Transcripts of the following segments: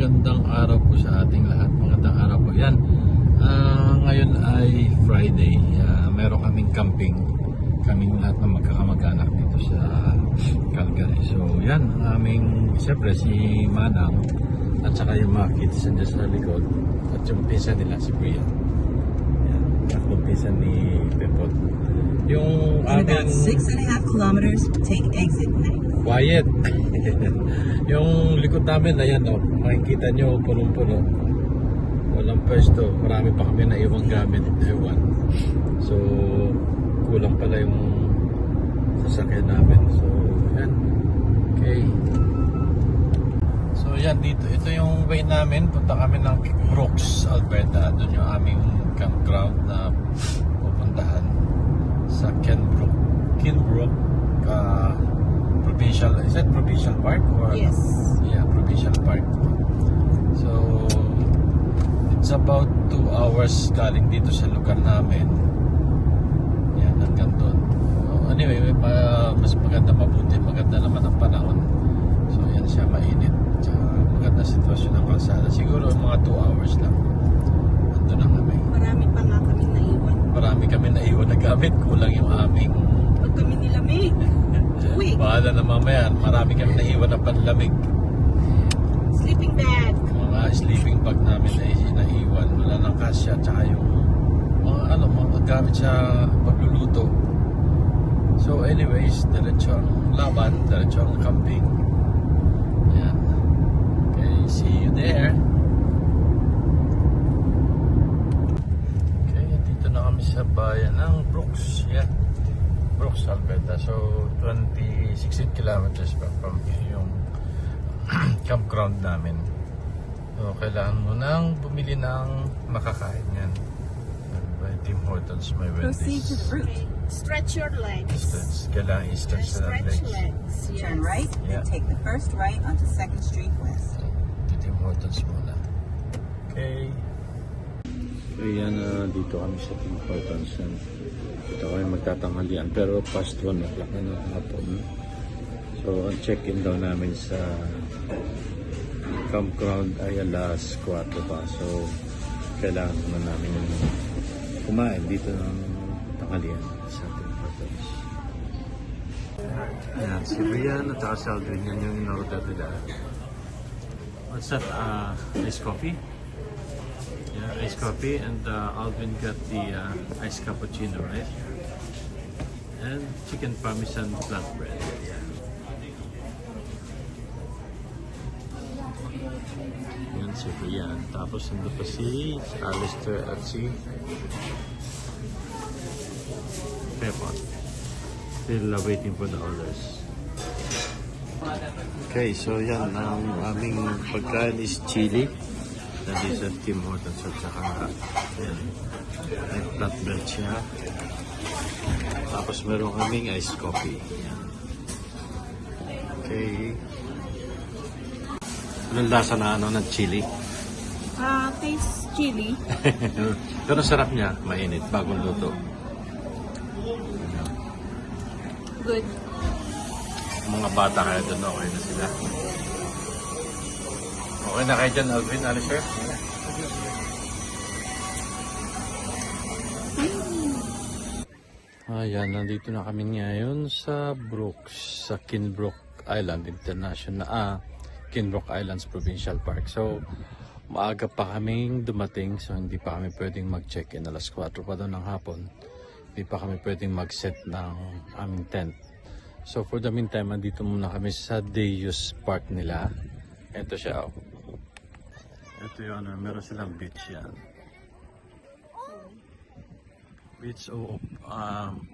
magandang araw po sa ating lahat. Magandang araw po. Yan. Ngayon ay Friday. Meron kaming camping. Kaming lahat ng magkakamag-anak dito sa Calgary. So yan, aming siyempre si Manang at saka yung mga kids nandiyan sa likod at yung pinsan nila si Priya. Yan. At yung pinsan ni Pepot. Yung In about aming 6.5 kilometers, take exit 9. quiet. Yung likod namin, ayan o, makikita nyo, punong-puno. Walang pwesto, marami pa kami na iwang gamit, ewan. So, kulang pala yung sasakyan namin. So, yan. Okay. So, yan dito. Ito yung way namin. Punta kami ng Brooks, Alberta. Doon yung aming campground na pupuntahan sa Kinbrook. Provincial, is that Provincial Park? Or, Yes. yeah, Provincial Park. So, it's about 2 hours galing dito sa lugar namin. Yan, hanggang doon. So, anyway, mas maganda, maganda naman ang panahon. So, yan siya, mainit. Tsaka maganda sitwasyon ng kalsada. Siguro mga 2 hours lang. Ando na kami. Marami pa nga kami naiwan. Marami kami naiwan na gamit. Kulang yung aming Pag kami nilamig. Uy, bahala na mamaya. Marami kami naiwan na panlamig. sleeping bag. Mga sleeping bag namin ay naiwan. Wala nang kasya. Tsaka yung mga gamit sa pagluluto. So anyways, diretso ang laban. Diretso ang camping. Yan. Okay, see you there. Okay, dito na kami sa bayan ng Brooks. Yan. Brooks, Alberta. So, 16 kilometers from here yung campground namin. So, kailangan mo nang bumili ng makakain yan. By Tim Hortons, may Proceed to Wendy's. the route. Stretch your legs. Kailangan i-stretch na ng Stretch legs. legs. Yes. Turn right, Yeah. then take the first right onto 2nd Street West. Tim Hortons muna. Okay. So, yan, dito kami sa Tim Hortons. Dito kami magtatanghalian. Pero past 1 o'clock na ng hapon. So, ang check-in daw namin sa campground ay alas 4 pa. So, kailangan na namin kumain dito ng tanghalian sa Tim Hortons. Ayan, si Brian at saka si Aldrin, yan yung in-order nila. What's that? Iced coffee? Yeah, iced coffee, and Alvin got the iced cappuccino, right? And chicken parmesan flatbread. Yeah. Yan si Brian. Tapos nandun pa si Alistair at si Pepot. Still waiting for the orders. Okay, so yan, ang aming pagkain is chili. That is at Tim Hortons at saka yan, may flatbread siya. Tapos meron kaming iced coffee. Yan. Okay. Anong lasa na ng chili? Taste chili. Pero sarap niya, mainit, bagong luto. Good. Mga bata kaya doon, okay na sila. Okay na kayo dyan, Alvin, Alistair? Ayan, nandito na kami ngayon sa Brooks, sa Kinbrook Island International, Kinbrook Islands Provincial Park. So, maaga pa kaming dumating, so hindi pa kami pwedeng mag-check-in. Alas 4 pa doon ng hapon. Hindi pa kami pwedeng mag-set ng aming tent. So for the meantime, andito muna kami sa Deus Park nila. Ito siya. Oh. Ito yung meron silang beach yan. Beach,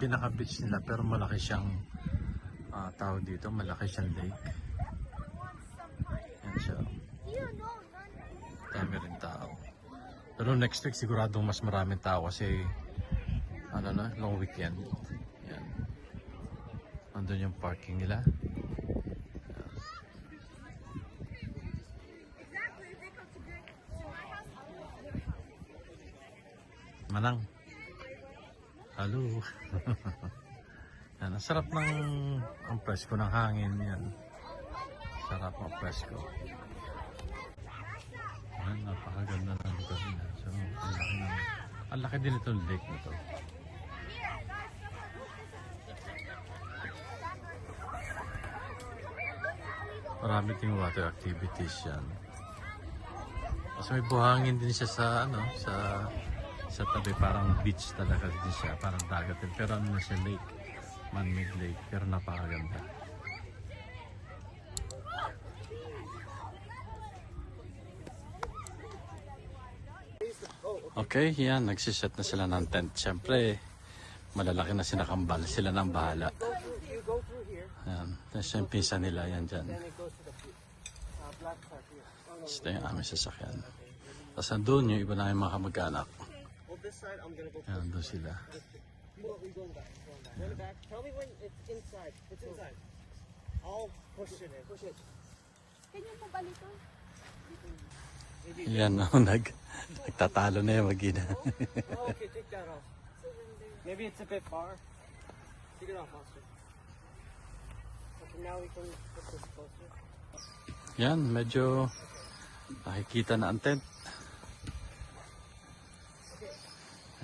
pinaka-beach nila, pero malaki siyang tao dito, malaki siyang lake. Yan siya. Dami rin tao. Pero next week siguradong mas maraming tao kasi long weekend. Yan. Andun yung parking nila. Manang. Hello. Yan, ang sarap ng ang presko ng hangin yan. Sarap ang presko. Yan, napakaganda ng lugar niya. So, ang laki din itong lake na to. Marami ting water activities yan. Kasi may buhangin din siya sa sa tabi, parang beach talaga din siya, parang dagat din. Pero ano na siya, lake, man-made lake, pero napakaganda. Okay, yan, nagsiset na sila ng tent. Siyempre, malalaki na sinakambal, sila nang bahala. Yan, tapos yung pinsa nila, yan dyan. Ito yung aming sasakyan. Tapos nandun yung iba namin mga kamag-anak. Yan, doon sila. Tell me when it's inside. It's inside. I'll push it in. Push it. Ganyan po ba nito? Yan, no, nagtatalo na yung mag-ina. Oh, okay, take that off. Maybe it's a bit far. Take it off, Monster. Okay, now we can put this closer. Yan, medyo nakikita na ang tent.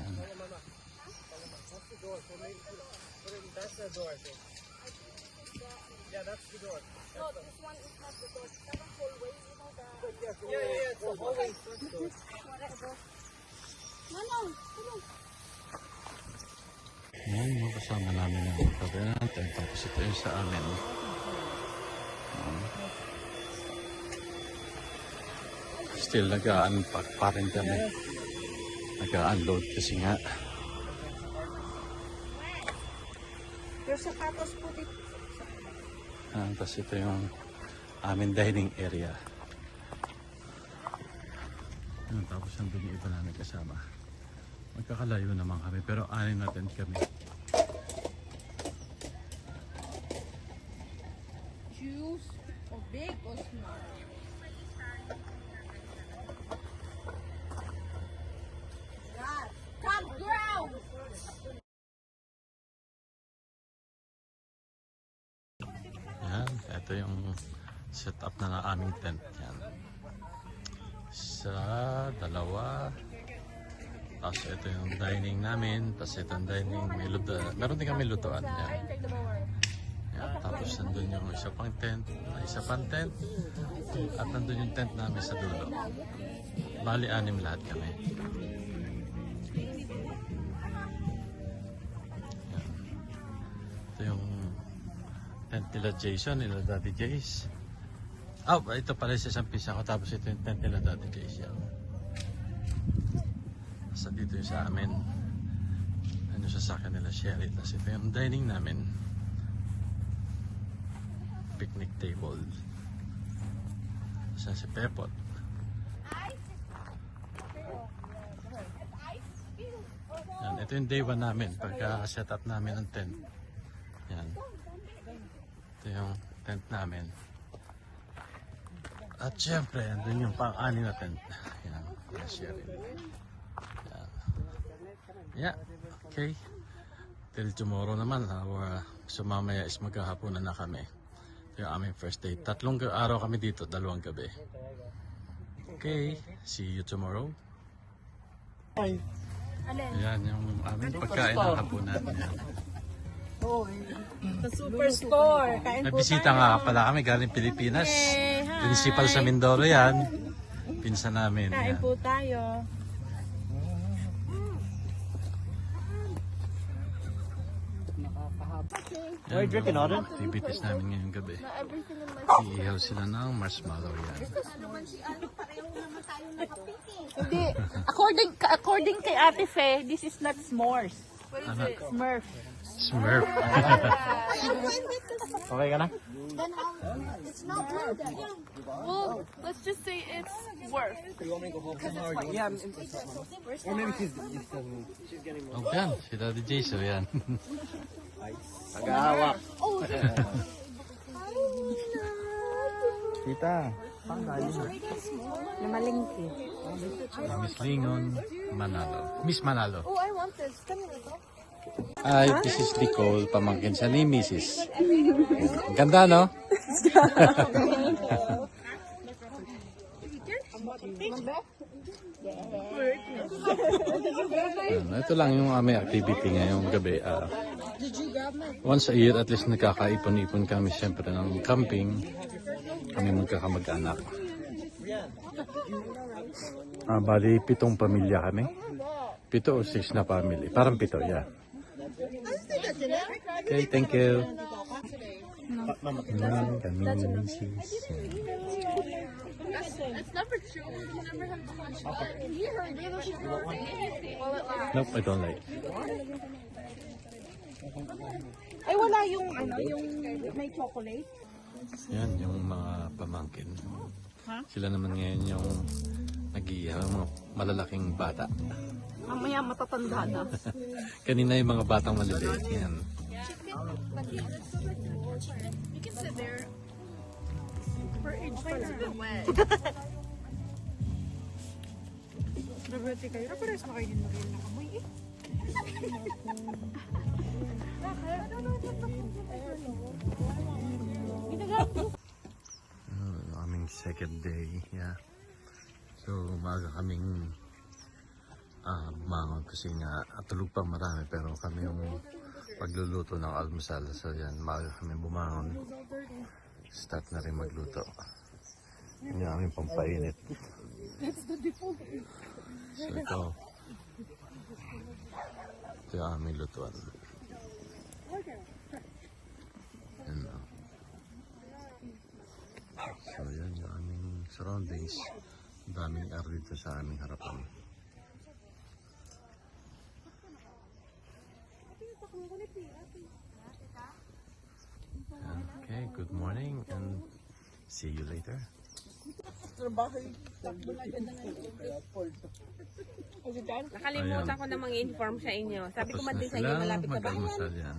Yan. That's the door. So maybe put it, that's the door, I think. Yeah, that's the door. No, this one is not the door. Parang hallway, you know the... Yeah, it's the hallway first door. No. Yan, mga kasama namin ang tabi ng tent. Tapos ito yung sa amin. Still nag-unpack pa rin kami. Nag-unload kasi nga. Your sapatos po dito. Tapos ito yung aming dining area. Tapos nandun yung iba namin kasama. Magkakalayo naman kami pero anin natin kami. Juice or big or small? Campground! Yan, ito yung setup na ng aming tent. Yan. Isa, dalawa. Tapos ito yung dining namin. Tapos ito yung dining. Meron din kami lutuan. Yan. Yan. Tapos nandun yung isa pang tent. Isa pang tent. At nandun yung tent namin sa dulo. Bali, 6 lahat kami. Yan. Ito yung tent nila Jason, nila Daddy Jace. Ito pala sa isang pisa ko. Tapos ito yung tent nila Daddy Jace. Yan. Sa dito yung sa amin. Ano sa sasakyan nila Sherry. Tapos ito yung dining namin. Picnic table. Sa si Pepot. Yan, ito yung day 1 namin. Pagka set up namin ng tent. Yan. Ito yung tent namin. At syempre, andun yung pang-ani na tent. Yan. Sherry. Yeah, okay. Till tomorrow naman, so mamaya is maghahaponan na kami. Ito yung aming first day. 3 araw kami dito, 2 gabi. Okay, see you tomorrow. Ayan yung aming pagkain ng hapunan. Yan. The superstore. Kain May bisita nga pala kami galing Pilipinas. Principal sa Mindoro yan. Pinsan namin. Kain Yan. po tayo. Yan, yung activities namin ngayong gabi. Iihaw sila ng marshmallow yan. Hindi. According kay Ate Fe, this is not s'mores. What is it? Smurf. Smurf. Okay ka na? It's not good. Well, let's just say it's worth. Yeah, or maybe she's getting more. Oh, yan. Si Daddy Jason, yan. Pag-aawak. Tita. Namalingki. Miss Lingon, Manalo. Miss Manalo. Oh, I want this. Come here, ito. Hi, this is Nicole, pamangkin siya ni Mrs. Ang ganda, no? Ito lang yung aming activity ngayong gabi. Once a year at least nagkakaipon-ipon kami siyempre ng camping. Kami magkakamag-anak. Bali, 7 pamilya kami. 7 o 6 na family. Parang 7, yeah. Okay, thank you. Kami sis. It's never true. You never have to watch that. You heard it. You heard anything. Well, it lasts. Nope, I don't like. Ay, wala yung, yung may chocolate. Yan, yung mga pamangkin. Sila naman ngayon yung mga malalaking bata. Mamaya matatanda na. Kanina yung mga batang maliliit. Yan. You can sit there. For age pala. It's a bit wet. Nabati kayo. Napares na kayo din mag na kamoy eh. Aming second day. Yeah. So, umaga kaming bumangon kasi nga tulog pa marami pero kami yung pagluluto ng almusal. So yan, umaga kami bumangon. Start na rin magluto. Yan yung aming pampainit. So ito yung aming lutuan. Yan o. So yan yung aming surroundings. Daming air dito sa aming harapan. Okay, good morning and see you later. Nakalimutan ko na mag-inform sa inyo. Sabi ko Tapos man na din sa inyo, sila malapit na ba? mag-almusal yan.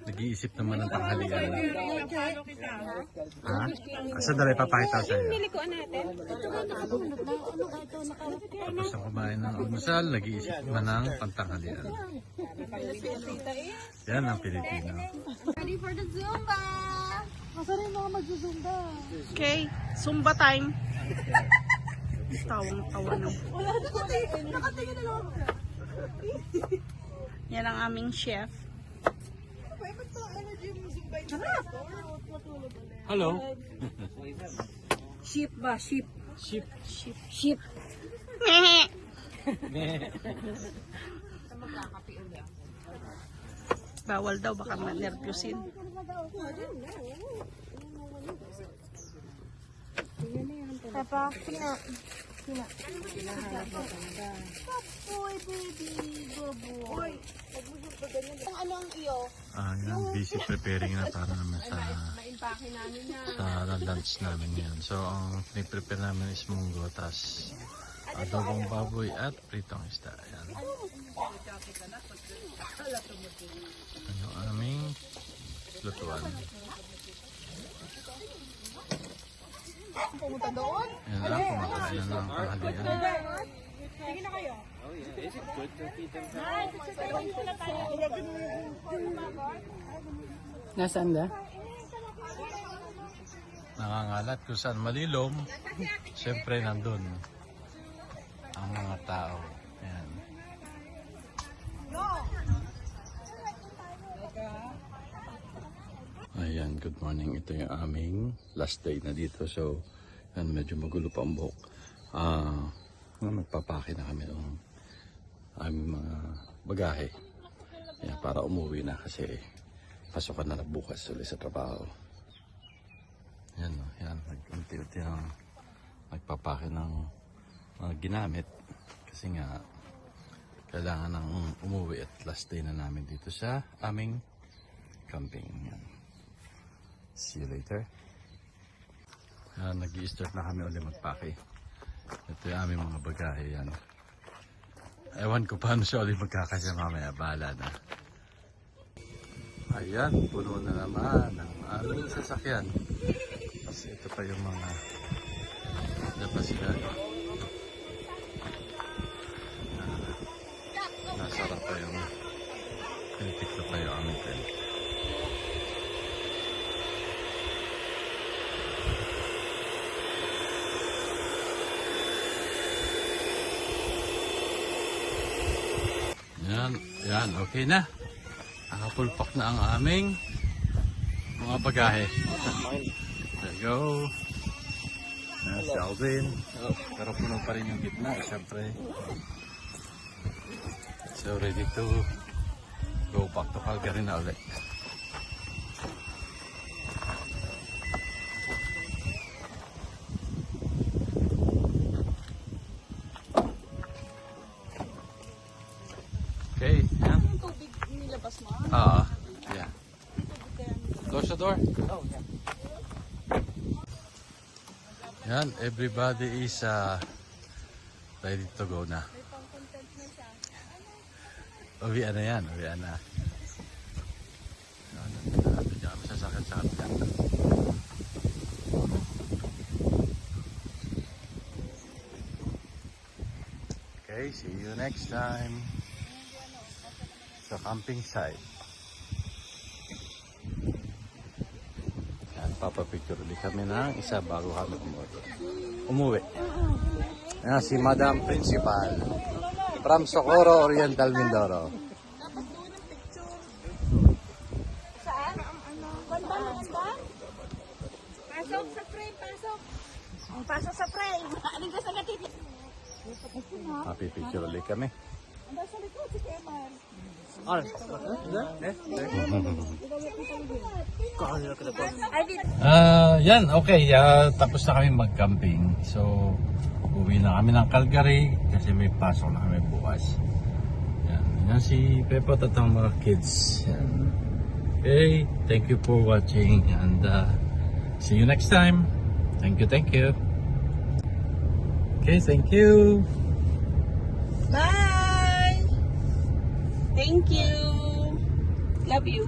Nag-iisip naman ng tanghalian. Ha? Sandali, papakita ko sa iyo. Nilikuan natin. Tapos na kumain ng almusal, nag-iisip naman ng pantanghalian. Yan ang Pilipino. Ready for the Zumba! Okay, Zumba time. Tawang-tawa na. Yan ang aming chef. Hello. Sheep ba? Sheep. Sheep. Sheep. Sheep. Bawal daw, baka ma-nervousin. Papa, Pina. Boy, baby. Boy. Ano ang iyo? Yan, busy preparing na para naman sa lunch namin ngayon. So, ang piniprepare namin is munggo, tas adobong baboy at pritong isda. Yan. Ano aming lutuan. Pumunta doon? Yan lang, kumakain na ng tanghalian. Sige na kayo. Nasaan ba? Nangangalat kung saan malilom, siyempre nandun ang mga tao. Ayan. Ayan, good morning. Ito yung aming last day na dito. So, yan, medyo magulo pa ang buhok. Magpapake na kami ng aming mga bagahe. Yan, para umuwi na kasi pasukan na bukas ulit sa trabaho. Yan, yan, unti-unti na nagpapake ng mga ginamit kasi nga kailangan ng umuwi at last day na namin dito sa aming camping. Yan. See you later. Yan, nag-i-start na kami ulit magpake. Ito yung aming mga bagahe yan. Ewan ko paano siya ulit magkakasya mamaya, bahala na. Ayan, puno na naman ang aming sasakyan. Kasi ito pa yung mga napasilan. Nasarap pa yung tinitiklo pa yung aming tent. Yan, okay na. Nakapulpak na ang aming mga bagahe. There you go. Si Alvin. Pero puno pa rin yung gitna, syempre. So ready to go back to Calgary na ulit. Okay, yan. Yung tubig nilabas mo? Yeah. Close the door. Oh, yeah. Yan, everybody is ready to go na. Uwian na yan, uwian na. Diyan kami sasakyan sa kapila. Okay, see you next time sa camping site. Yan, papapicture ulit kami ng isa bago kami umuwi. Yan, si Madam Principal from Socorro, Oriental, Mindoro. Saan? Bandanas ba? Pasok sa frame, pasok. Ang pasok sa frame. Aling ka sa gatiti. Happy picture ulit kami. Ando sa likod si Kemal. Yan, okay. Tapos na kami mag-camping. So, uwi na kami ng Calgary kasi may pasok na kami bukas. Yan, yan si Pepo at ang mga kids. Yan. Okay, thank you for watching and see you next time. Thank you, thank you. Okay, thank you. Bye! Thank you. Love you.